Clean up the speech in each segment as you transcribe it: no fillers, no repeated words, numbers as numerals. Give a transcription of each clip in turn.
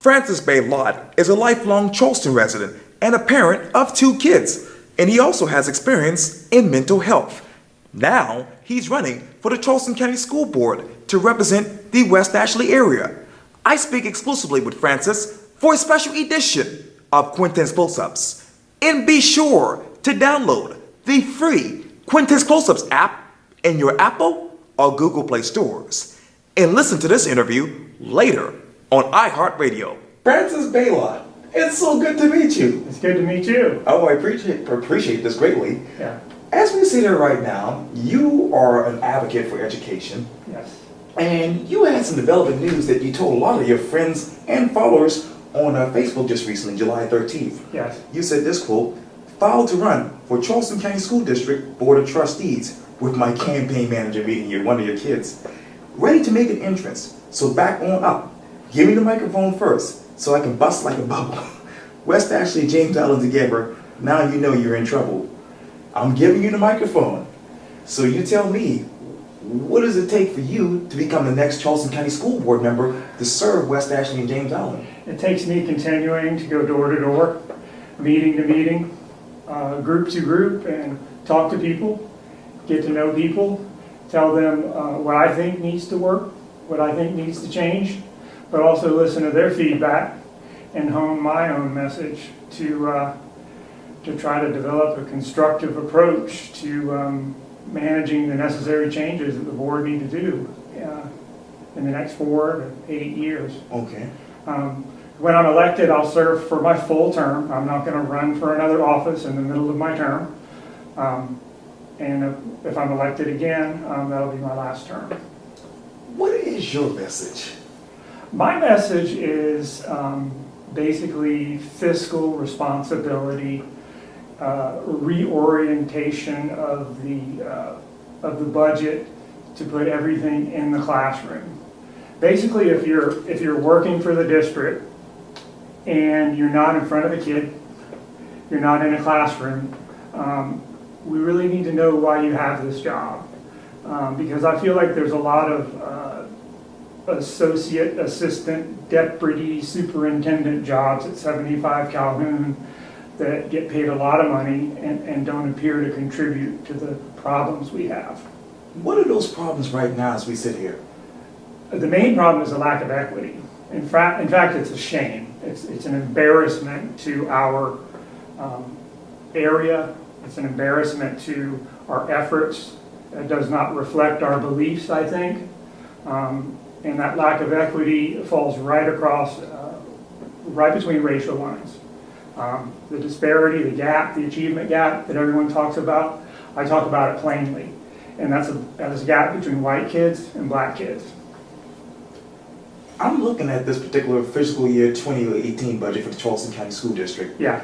Francis Beylotte is a lifelong Charleston resident and a parent of 2 kids, and he also has experience in mental health. Now, he's running for the Charleston County School Board to represent the West Ashley area. I speak exclusively with Francis for a special edition of Quintin's Close-Ups. And be sure to download the free Quintin's Close-Ups app in your Apple or Google Play stores. And listen to this interview later on iHeartRadio. Francis Beylotte, it's so good to meet you. It's good to meet you. Oh, I appreciate this greatly. Yeah. As we sit here right now, you are an advocate for education. Yes. And you had some developing news that you told a lot of your friends and followers on Facebook just recently, July 13th. Yes. You said this quote, "Filed to run for Charleston County School District Board of Trustees with my campaign manager meeting one of your kids. Ready to make an entrance, so back on up. Give me the microphone first, so I can bust like a bubble. West Ashley, James Allen together, now you know you're in trouble. I'm giving you the microphone. So you tell me, what does it take for you to become the next Charleston County School Board member to serve West Ashley and James Allen?" It takes me continuing to go door to door, meeting to meeting, group to group, and talk to people, get to know people, tell them what I think needs to work, what I think needs to change, but also listen to their feedback and hone my own message to try to develop a constructive approach to managing the necessary changes that the board need to do in the next 4 to 8 years. Okay. When I'm elected, I'll serve for my full term. I'm not going to run for another office in the middle of my term. And if I'm elected again, that'll be my last term. What is your message? My message is basically fiscal responsibility, reorientation of the budget to put everything in the classroom. Basically, if you're working for the district and you're not in front of a kid, you're not in a classroom, we really need to know why you have this job, because I feel like there's a lot of associate, assistant, deputy, superintendent jobs at 75 Calhoun that get paid a lot of money and don't appear to contribute to the problems we have. What are those problems right now as we sit here? The main problem is the lack of equity. In fact, it's a shame. It's an embarrassment to our area. It's an embarrassment to our efforts. It does not reflect our beliefs, I think. And that lack of equity falls right across, right between racial lines. The disparity, the gap, the achievement gap that everyone talks about, I talk about it plainly. And that's a gap between white kids and black kids. I'm looking at this particular fiscal year 2018 budget for the Charleston County School District. Yeah.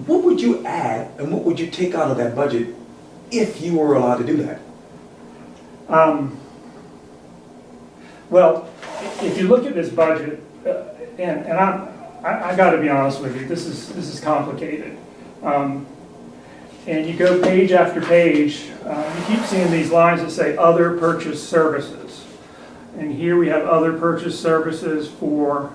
What would you add and what would you take out of that budget if you were allowed to do that? Well, if you look at this budget, and I got to be honest with you, this is complicated. And you go page after page, you keep seeing these lines that say other purchase services. And here we have other purchase services for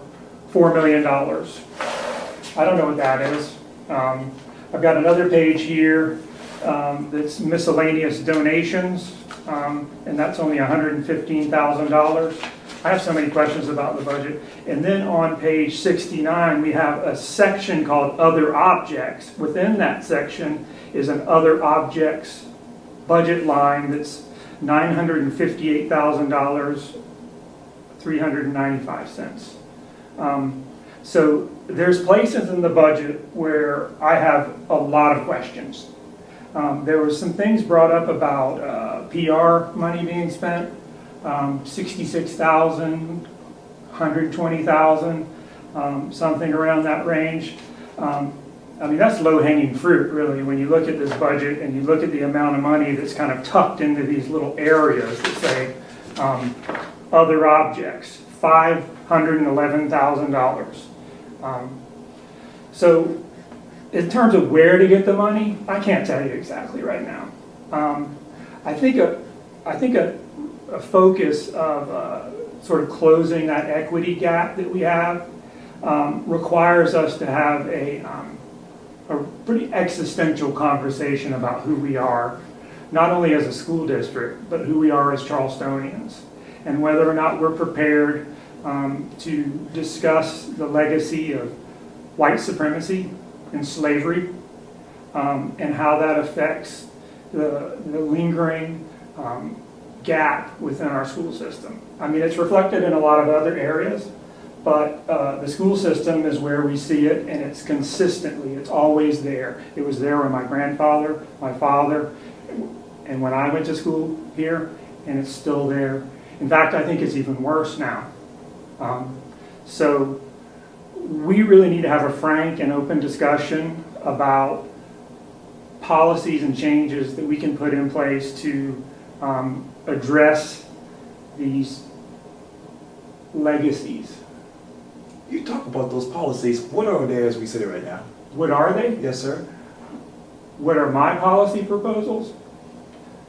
$4 million. I don't know what that is. I've got another page here that's miscellaneous donations, and that's only $115,000. I have so many questions about the budget. And then on page 69, we have a section called Other Objects. Within that section is an Other Objects budget line that's $958,000, 395 cents. So there's places in the budget where I have a lot of questions. There were some things brought up about PR money being spent, 66,000, 120,000, something around that range. I mean, that's low-hanging fruit, really, when you look at this budget and you look at the amount of money that's kind of tucked into these little areas that say other objects, $511,000. So in terms of where to get the money, I can't tell you exactly right now. I think a focus of sort of closing that equity gap that we have requires us to have a pretty existential conversation about who we are, not only as a school district, but who we are as Charlestonians, and whether or not we're prepared to discuss the legacy of white supremacy and slavery, and how that affects the lingering gap within our school system. I mean, it's reflected in a lot of other areas, but the school system is where we see it, and it's consistently, it's always there. It was there when my grandfather, my father, and when I went to school here, and it's still there. In fact, I think it's even worse now. So we really need to have a frank and open discussion about policies and changes that we can put in place to address these legacies. You talk about those policies. What are they as we sit here right now? What are they? Yes, sir. What are my policy proposals?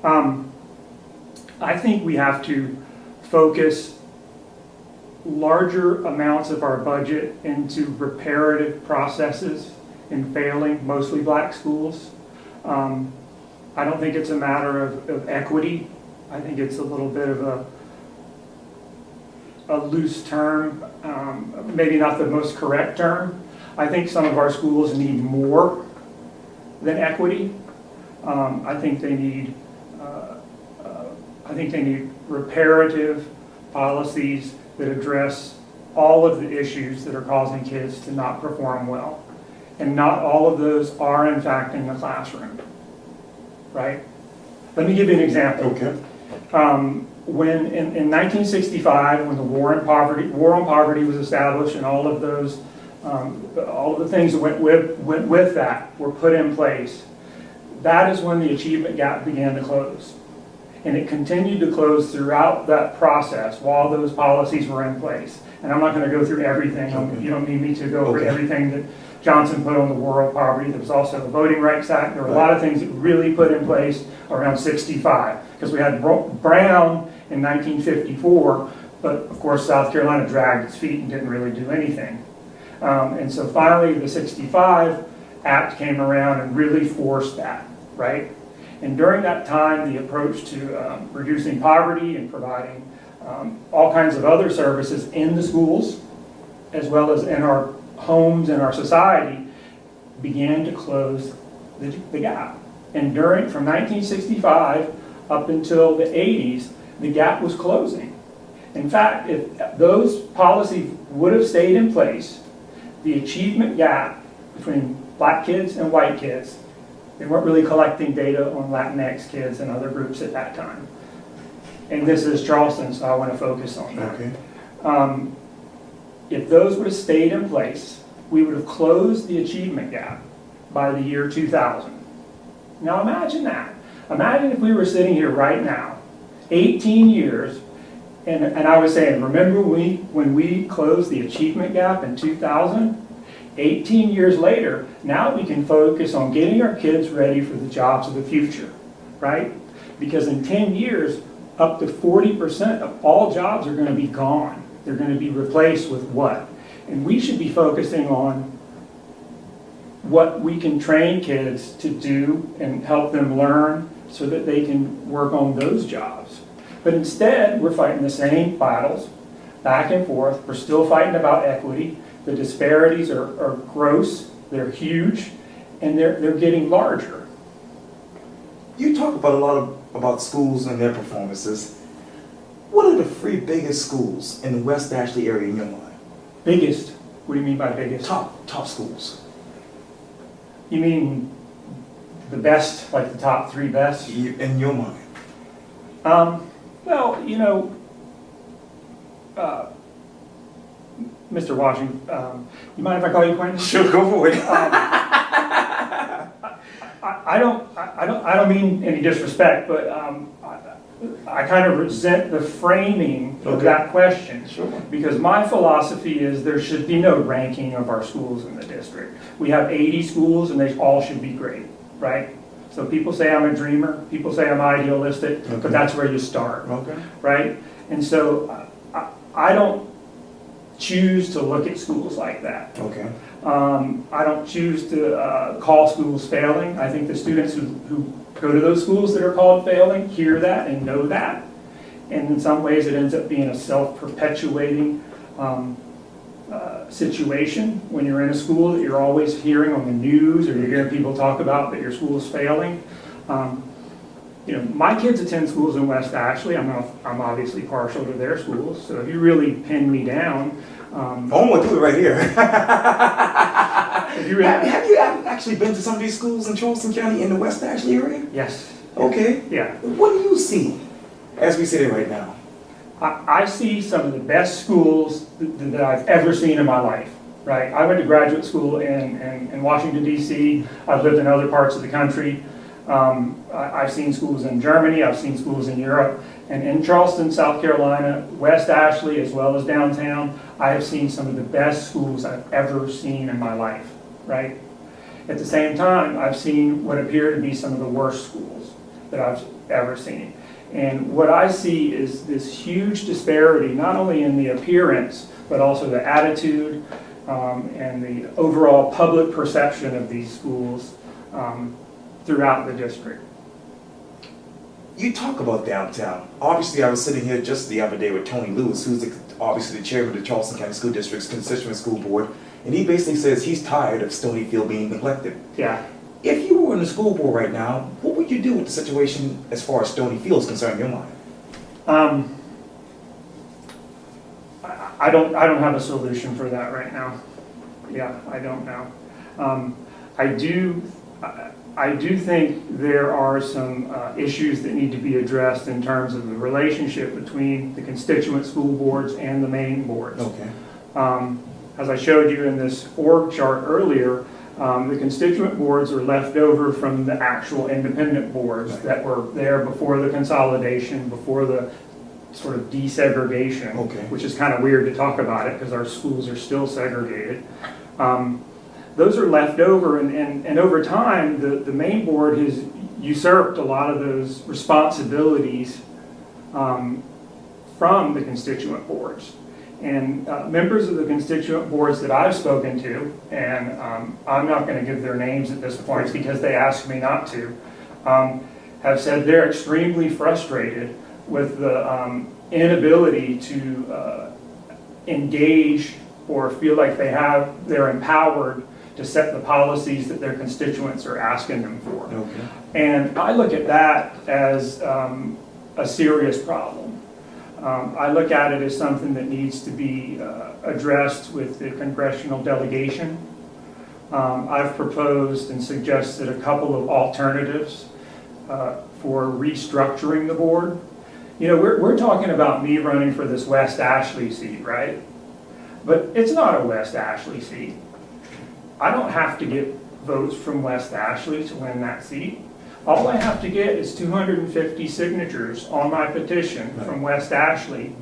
I think we have to focus larger amounts of our budget into reparative processes in failing, mostly black schools. I don't think it's a matter of equity. I think it's a little bit of a loose term, maybe not the most correct term. I think some of our schools need more than equity. I think they need reparative policies that address all of the issues that are causing kids to not perform well. And not all of those are in fact in the classroom, right? Let me give you an example. Okay. When in 1965, when the war on poverty was established, and all of those, all of the things that went with that were put in place, that is when the achievement gap began to close. And it continued to close throughout that process while those policies were in place. And I'm not going to go through everything. Okay. You don't need me to go over everything that Johnson put on the war on poverty. There was also the Voting Rights Act. There were a lot of things that really put in place around 65. Because we had Brown in 1954, but of course South Carolina dragged its feet and didn't really do anything. And so finally the 65 Act came around and really forced that, right? And during that time, the approach to reducing poverty and providing all kinds of other services in the schools, as well as in our homes and our society, began to close the gap. And from 1965 up until the 80s, the gap was closing. In fact, if those policies would have stayed in place, the achievement gap between black kids and white kids, they weren't really collecting data on Latinx kids and other groups at that time. And this is Charleston, so I want to focus on that. Okay. If those would have stayed in place, we would have closed the achievement gap by the year 2000. Now imagine that. Imagine if we were sitting here right now, 18 years, and I was saying, remember when we closed the achievement gap in 2000? 18 years later, now we can focus on getting our kids ready for the jobs of the future, right? Because in 10 years, up to 40% of all jobs are going to be gone. They're going to be replaced with what? And we should be focusing on what we can train kids to do and help them learn so that they can work on those jobs. But instead, we're fighting the same battles back and forth. We're still fighting about equity. The disparities are gross, they're huge, and they're getting larger. You talk about a lot about schools and their performances. What are the three biggest schools in the West Ashley area in your mind? Biggest? What do you mean by biggest? Top schools. You mean the best, like the top three best? In your mind. Well, you know, Mr. Washington, you mind if I call you Quintin? Sure, go for it. I don't mean any disrespect, but I kind of resent the framing of that question. Sure. Because my philosophy is there should be no ranking of our schools in the district. We have 80 schools and they all should be great, right? So people say I'm a dreamer, people say I'm idealistic, but that's where you start, Okay. right? And so I don't choose to look at schools like that. Okay. I don't choose to call schools failing. I think the students who go to those schools that are called failing hear that and know that. And in some ways, it ends up being a self-perpetuating situation when you're in a school that you're always hearing on the news, or you're hearing people talk about that your school is failing. My kids attend schools in West Ashley. I'm obviously partial to their schools. So if you really pin me down, I'm going to do it right here. if you really, Have you actually been to some of these schools in Charleston County in the West Ashley area? yes, Okay. yeah. What do you see as we sit here right now? I see some of the best schools that I've ever seen in my life, right? I went to graduate school in Washington, D.C. I've lived in other parts of the country. I've seen schools in Germany, I've seen schools in Europe, and in Charleston, South Carolina, West Ashley, as well as downtown, I have seen some of the best schools I've ever seen in my life, right? At the same time, I've seen what appear to be some of the worst schools that I've ever seen. And what I see is this huge disparity, not only in the appearance, but also the attitude and the overall public perception of these schools throughout the district. You talk about downtown. Obviously, I was sitting here just the other day with Tony Lewis, who's obviously the chairman of the Charleston County School District's Constituent School Board, and he basically says he's tired of Stonyfield being neglected. Yeah. If you were in the school board right now, what would you do with the situation as far as Stonyfield is concerned in your mind? I don't have a solution for that right now. Yeah, I don't know. I do think there are some issues that need to be addressed in terms of the relationship between the constituent school boards and the main boards. Okay. As I showed you in this org chart earlier, the constituent boards are left over from the actual independent boards Right. that were there before the consolidation, before the sort of desegregation, Okay. which is kind of weird to talk about it because our schools are still segregated. Those are left over, and over time, the main board has usurped a lot of those responsibilities from the constituent boards. And members of the constituent boards that I've spoken to, and I'm not going to give their names at this point because they asked me not to, have said they're extremely frustrated with the inability to engage or feel like they're empowered to set the policies that their constituents are asking them for. Okay. And I look at that as a serious problem. I look at it as something that needs to be addressed with the congressional delegation. I've proposed and suggested a couple of alternatives for restructuring the board. You know, we're talking about me running for this West Ashley seat, right? But it's not a West Ashley seat. I don't have to get votes from West Ashley to win that seat. All I have to get is 250 signatures on my petition from West Ashley.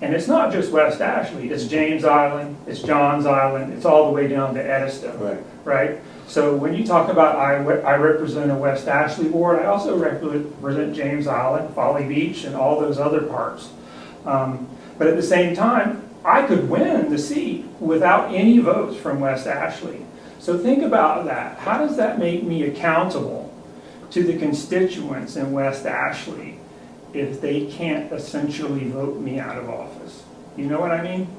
And it's not just West Ashley, it's James Island, it's Johns Island, it's all the way down to Edison, right? So when you talk about I represent a West Ashley board, I also represent James Island, Folly Beach, and all those other parts. But at the same time, I could win the seat without any votes from West Ashley. So think about that. How does that make me accountable to the constituents in West Ashley if they can't essentially vote me out of office? You know what I mean?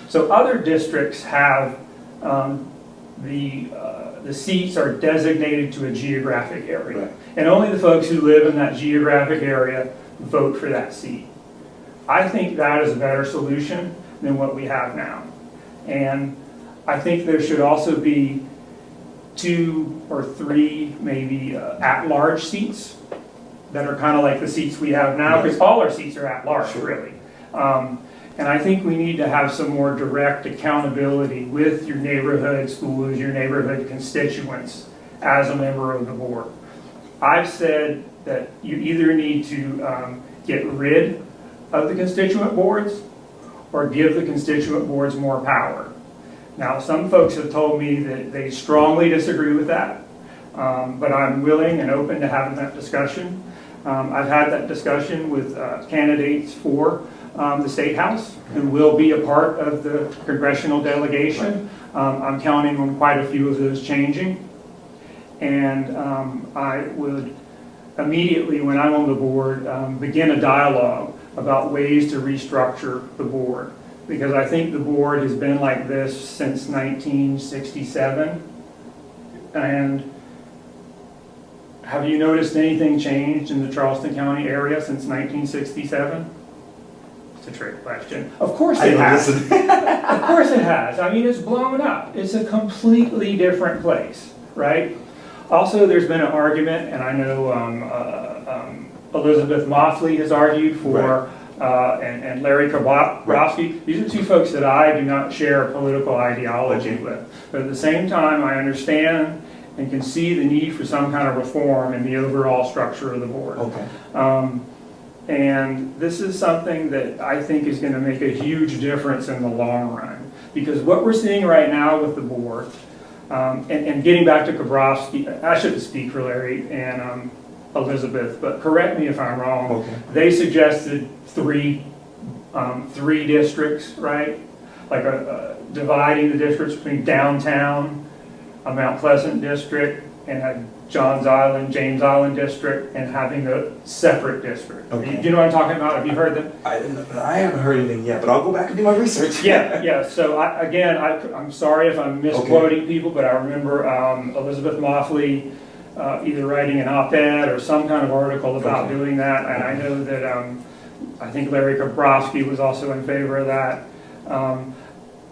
So other districts have the seats are designated to a geographic area. Right. And only the folks who live in that geographic area vote for that seat. I think that is a better solution than what we have now. And I think there should also be 2 or 3 maybe at-large seats that are kind of like the seats we have now, because all our seats are at-large, really. And I think we need to have some more direct accountability with your neighborhood schools, your neighborhood constituents as a member of the board. I've said that you either need to get rid of the constituent boards or give the constituent boards more power. Now, some folks have told me that they strongly disagree with that, but I'm willing and open to having that discussion. I've had that discussion with candidates for the State House who will be a part of the congressional delegation. I'm counting on quite a few of those changing. And I would immediately, when I'm on the board, begin a dialogue about ways to restructure the board. Because I think the board has been like this since 1967. And have you noticed anything changed in the Charleston County area since 1967? It's a trick question. Of course it has. Of course it has. I mean, it's blown up. It's a completely different place, right? Also, there's been an argument, and I know Elizabeth Moffley has argued for, and Larry Kabrowski. These are two folks that I do not share a political ideology with. But at the same time, I understand and can see the need for some kind of reform in the overall structure of the board. And this is something that I think is going to make a huge difference in the long run. Because what we're seeing right now with the board, and getting back to Kabrowski, I shouldn't speak for Larry and Elizabeth, but correct me if I'm wrong. They suggested three districts, right? Like dividing the districts between downtown, a Mount Pleasant district, and a Johns Island, James Island district, and having a separate district. You know what I'm talking about? Have you heard them? I haven't heard anything yet, but I'll go back and do my research. Yeah. So I'm sorry if I'm misquoting people, but I remember Elizabeth Moffley either writing an op-ed or some kind of article about doing that, and I know that I think Larry Kabrowski was also in favor of that.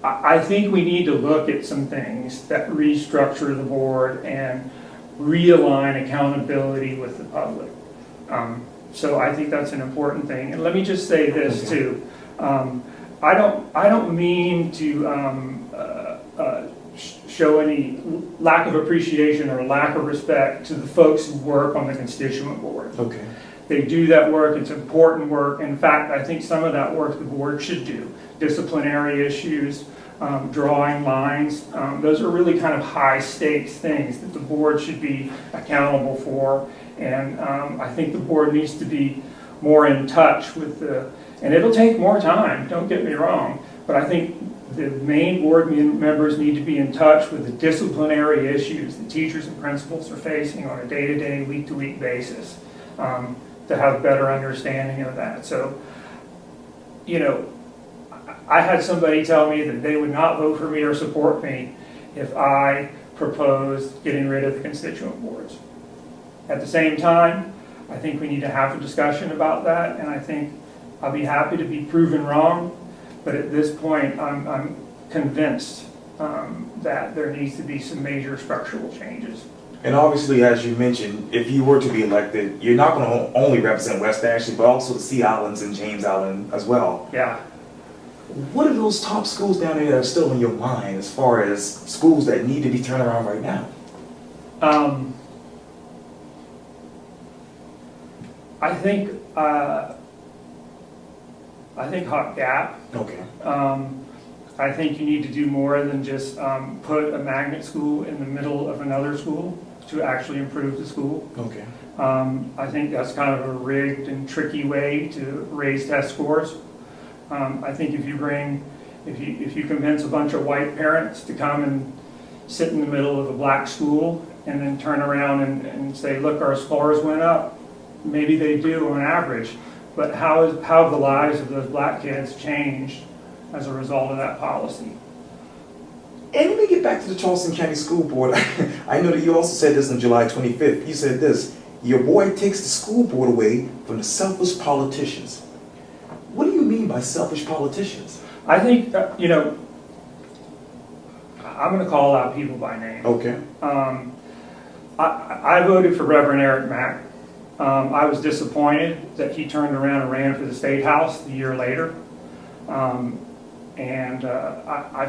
I think we need to look at some things that restructure the board and realign accountability with the public. So I think that's an important thing. And let me just say this too. I don't mean to show any lack of appreciation or lack of respect to the folks who work on the constituent board. They do that work. It's important work. In fact, I think some of that work the board should do. Disciplinary issues, drawing lines. Those are really kind of high stakes things that the board should be accountable for. And I think the board needs to be more in touch with and it'll take more time, don't get me wrong, but I think the main board members need to be in touch with the disciplinary issues that teachers and principals are facing on a day-to-day, week-to-week basis, to have better understanding of that. So, I had somebody tell me that they would not vote for me or support me if I proposed getting rid of the constituent boards. At the same time, I think we need to have a discussion about that, and I think I'll be happy to be proven wrong, but at this point, I'm convinced that there needs to be some major structural changes. And obviously, as you mentioned, if you were to be elected, you're not going to only represent West Ashley, but also the Sea Islands and James Island as well. Yeah. What are those top schools down there that are still in your mind as far as schools that need to be turned around right now? I think Hot Gap. I think you need to do more than just put a magnet school in the middle of another school to actually improve the school. I think that's kind of a rigged and tricky way to raise test scores. I think if you convince a bunch of white parents to come and sit in the middle of a black school and then turn around and say, look, our scores went up, maybe they do on average, but how have the lives of those black kids changed as a result of that policy? And let me get back to the Charleston County School Board. I know that you also said this on July 25th. You said this: your boy takes the school board away from the selfish politicians. What do you mean by selfish politicians? I think, I'm going to call out people by name. I voted for Reverend Eric Mack. I was disappointed that he turned around and ran for the State House the year later. I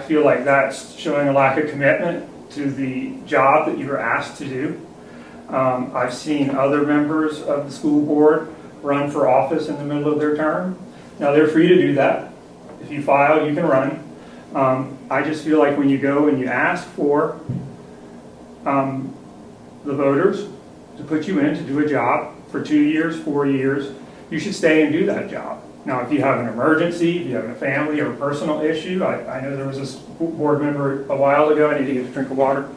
feel like that's showing a lack of commitment to the job that you were asked to do. I've seen other members of the school board run for office in the middle of their term. Now, they're free to do that. If you file, you can run. I just feel like when you go and you ask for the voters to put you in to do a job, for 2 years, 4 years, you should stay and do that job. Now, if you have an emergency, if you have a family or a personal issue, I know there was a school board member a while ago, I need to get a drink of water,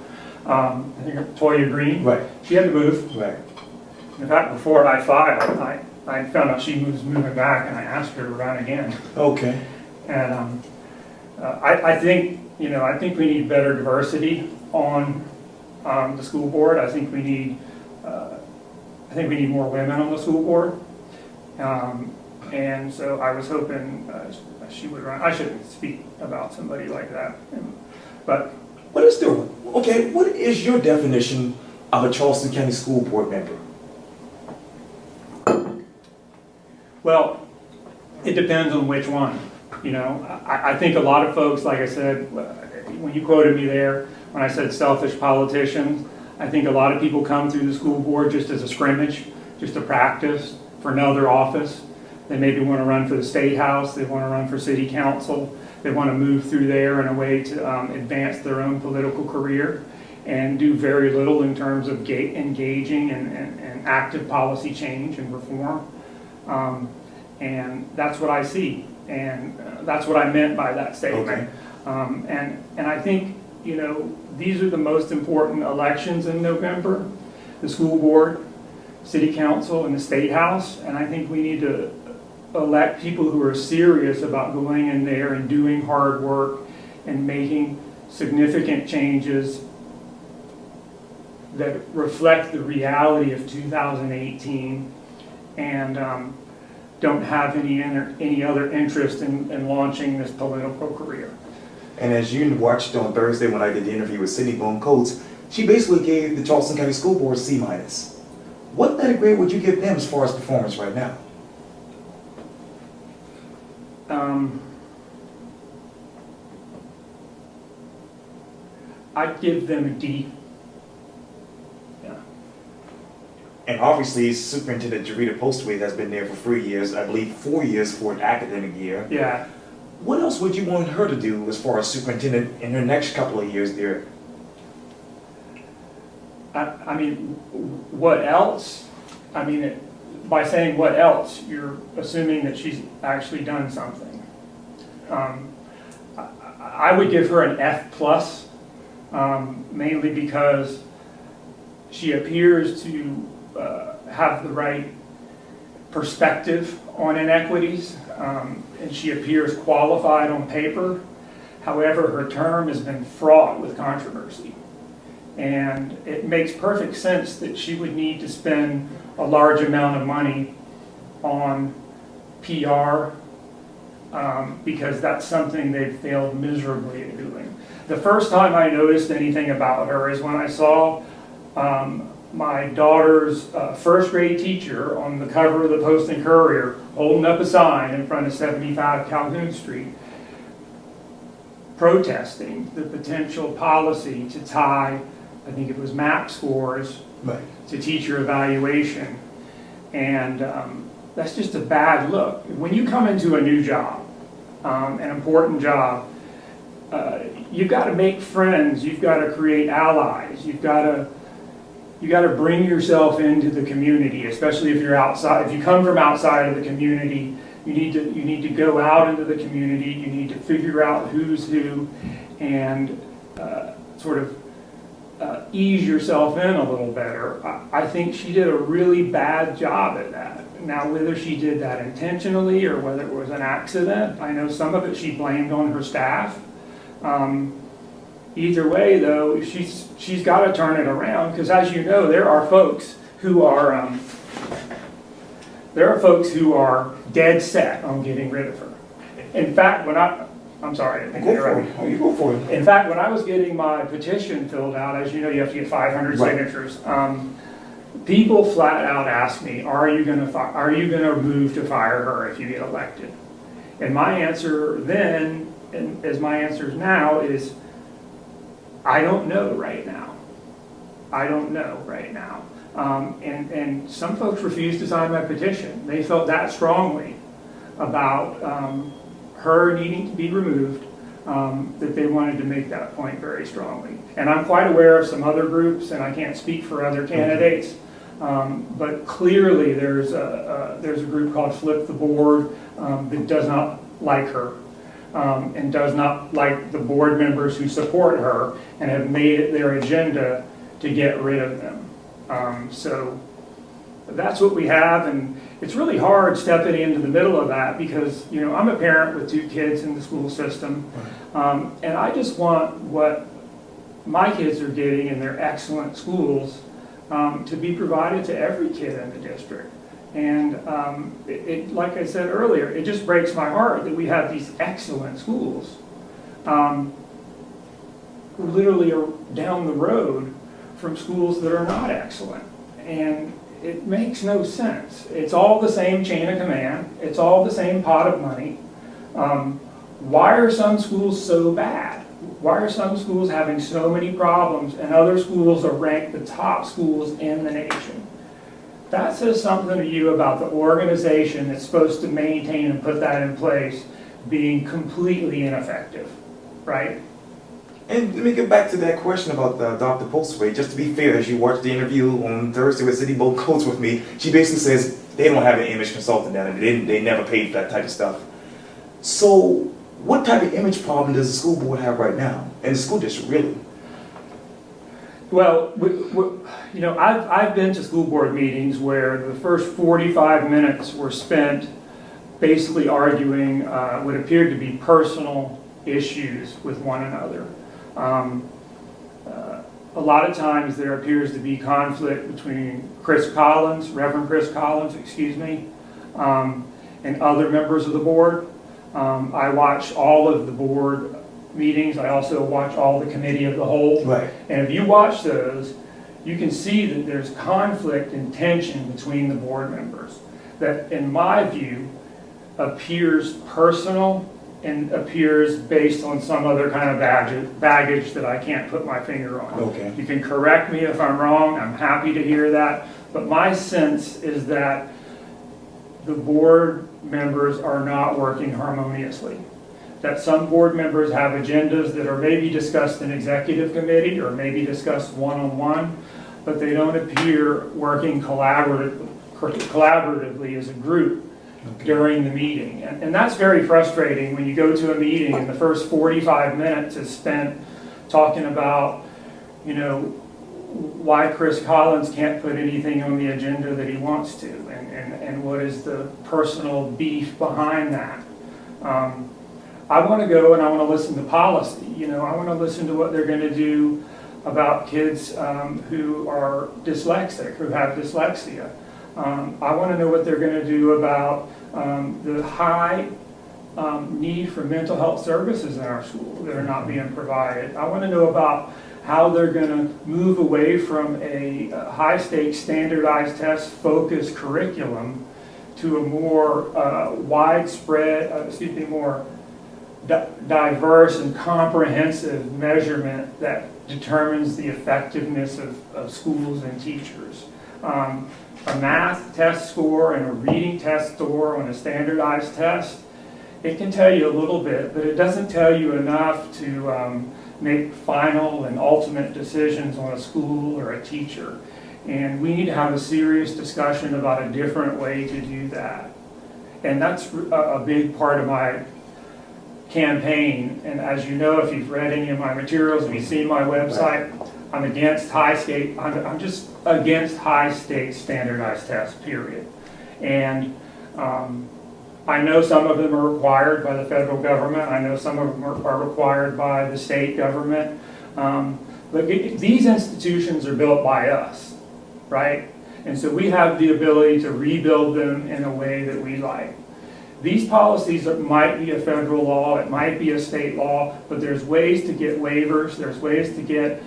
I think Toya Green. Right. She had to move. Right. In fact, before I filed, I found out she was moving back, and I asked her to run again. Okay. And I think, I think we need better diversity on the school board. I think we need more women on the school board. And so I was hoping she would run. I shouldn't speak about somebody like that, but What is your definition of a Charleston County School Board member? well, it depends on which one. I think a lot of folks, like I said, when you quoted me there, when I said selfish politicians, I think a lot of people come through the school board just as a scrimmage, just to practice for another office. They maybe want to run for the state house, they want to run for city council, they want to move through there in a way to advance their own political career and do very little in terms of engaging and active policy change and reform. And that's what I see, and that's what I meant by that statement. Okay. And I think, these are the most important elections in November, the school board, city council, and the state house, and I think we need to elect people who are serious about going in there and doing hard work and making significant changes that reflect the reality of 2018 and don't have any other interest in launching this political career. And as you watched on Thursday when I did the interview with Sydney Boone Coates, she basically gave the Charleston County School Board C-. What letter grade would you give them as far as performance right now? I'd give them a D. Yeah. And obviously, Superintendent Jarita Postway has been there for 3 years, I believe 4 years for an academic year. Yeah. What else would you want her to do as far as superintendent in her next couple of years there? I mean, what else? I mean, by saying what else, you're assuming that she's actually done something. I would give her an F+, mainly because she appears to have the right perspective on inequities, and she appears qualified on paper. However, her term has been fraught with controversy. And it makes perfect sense that she would need to spend a large amount of money on PR because that's something they've failed miserably at doing. The first time I noticed anything about her is when I saw my daughter's first grade teacher on the cover of the Post and Courier holding up a sign in front of 75 Calhoun Street protesting the potential policy to tie, I think it was MAP scores, Right. to teacher evaluation. And that's just a bad look. When you come into a new job, an important job, you've got to make friends, you've got to create allies, you've got to bring yourself into the community, especially if you're outside. If you come from outside of the community, you need to go out into the community, you need to figure out who's who, and sort of ease yourself in a little better. I think she did a really bad job at that. Now, whether she did that intentionally or whether it was an accident, I know some of it she blamed on her staff. Either way, though, she's got to turn it around, because as you know, there are folks who are dead set on getting rid of her. In fact, I'm sorry, I think Go for it. Oh, you go for it. in fact, when I was getting my petition filled out, as you know, you have to get 500 Right. signatures. People flat out asked me, "Are you going to move to fire her if you get elected?" And my answer then, and as my answer now, is I don't know right now. I don't know right now. And some folks refused to sign my petition. They felt that strongly about her needing to be removed, that they wanted to make that point very strongly. And I'm quite aware of some other groups, and I can't speak for other candidates, But clearly, there's a group called Flip the Board that does not like her and does not like the board members who support her and have made it their agenda to get rid of them. So that's what we have, and it's really hard stepping into the middle of that because, you know, I'm a parent with 2 kids in the school system, and I just want what my kids are getting in their excellent schools to be provided to every kid in the district. And like I said earlier, it just breaks my heart that we have these excellent schools literally are down the road from schools that are not excellent. And it makes no sense. It's all the same chain of command. It's all the same pot of money. Why are some schools so bad? Why are some schools having so many problems and other schools are ranked the top schools in the nation? That says something to you about the organization that's supposed to maintain and put that in place being completely ineffective, right? And let me get back to that question about Dr. Postway. Just to be fair, as you watched the interview on Thursday with City Bowl Coach with me, she basically says they don't have an image consultant down there. They never paid for that type of stuff. So what type of image problem does the school board have right now, and the school district really? Well, you know, I've been to school board meetings where the first 45 minutes were spent basically arguing what appeared to be personal issues with one another. A lot of times there appears to be conflict between Reverend Chris Collins, and other members of the board. I watch all of the board meetings. I also watch all the committee of the whole. Right. And if you watch those, you can see that there's conflict and tension between the board members that, in my view, appears personal and appears based on some other kind of baggage that I can't put my finger on. Okay. You can correct me if I'm wrong. I'm happy to hear that. But my sense is that the board members are not working harmoniously. That some board members have agendas that are maybe discussed in executive committee or maybe discussed one-on-one, but they don't appear working collaboratively as a group during the meeting. And that's very frustrating when you go to a meeting and the first 45 minutes is spent talking about, you know, why Chris Collins can't put anything on the agenda that he wants to, and what is the personal beef behind that. I want to go and I want to listen to policy. You know, I want to listen to what they're going to do about kids who are dyslexic, who have dyslexia. I want to know what they're going to do about the high need for mental health services in our school that are not being provided. I want to know about how they're going to move away from a high-stakes standardized test focused curriculum to a more widespread, more diverse and comprehensive measurement that determines the effectiveness of schools and teachers. A math test score and a reading test score on a standardized test, it can tell you a little bit, but it doesn't tell you enough to make final and ultimate decisions on a school or a teacher. And we need to have a serious discussion about a different way to do that. And that's a big part of my campaign. And as you know, if you've read any of my materials, if you've seen my website, I'm against I'm just against high-stakes standardized tests, period. And I know some of them are required by the federal government. I know some of them are required by the state government. But these institutions are built by us, right? And so we have the ability to rebuild them in a way that we like. These policies might be a federal law, it might be a state law, but there's ways to get waivers, there's ways to get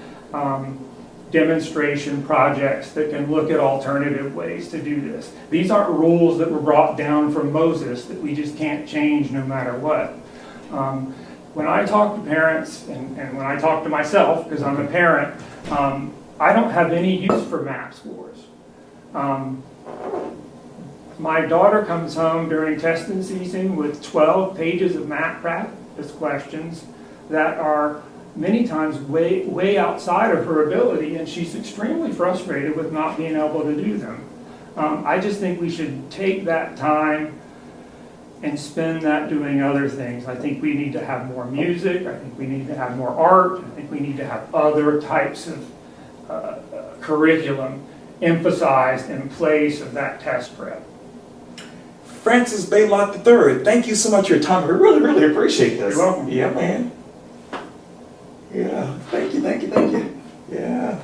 demonstration projects that can look at alternative ways to do this. These aren't rules that were brought down from Moses that we just can't change no matter what. When I talk to parents and when I talk to myself, because I'm a parent, I don't have any use for MAP scores. My daughter comes home during testing season with 12 pages of math practice questions that are many times way outside of her ability, and she's extremely frustrated with not being able to do them. I just think we should take that time and spend that doing other things. I think we need to have more music, I think we need to have more art, I think we need to have other types of curriculum emphasized in place of that test prep. Francis Beylotte III, thank you so much for your time. I really, really appreciate this. You're welcome. Yeah, man. Yeah, thank you. Yeah.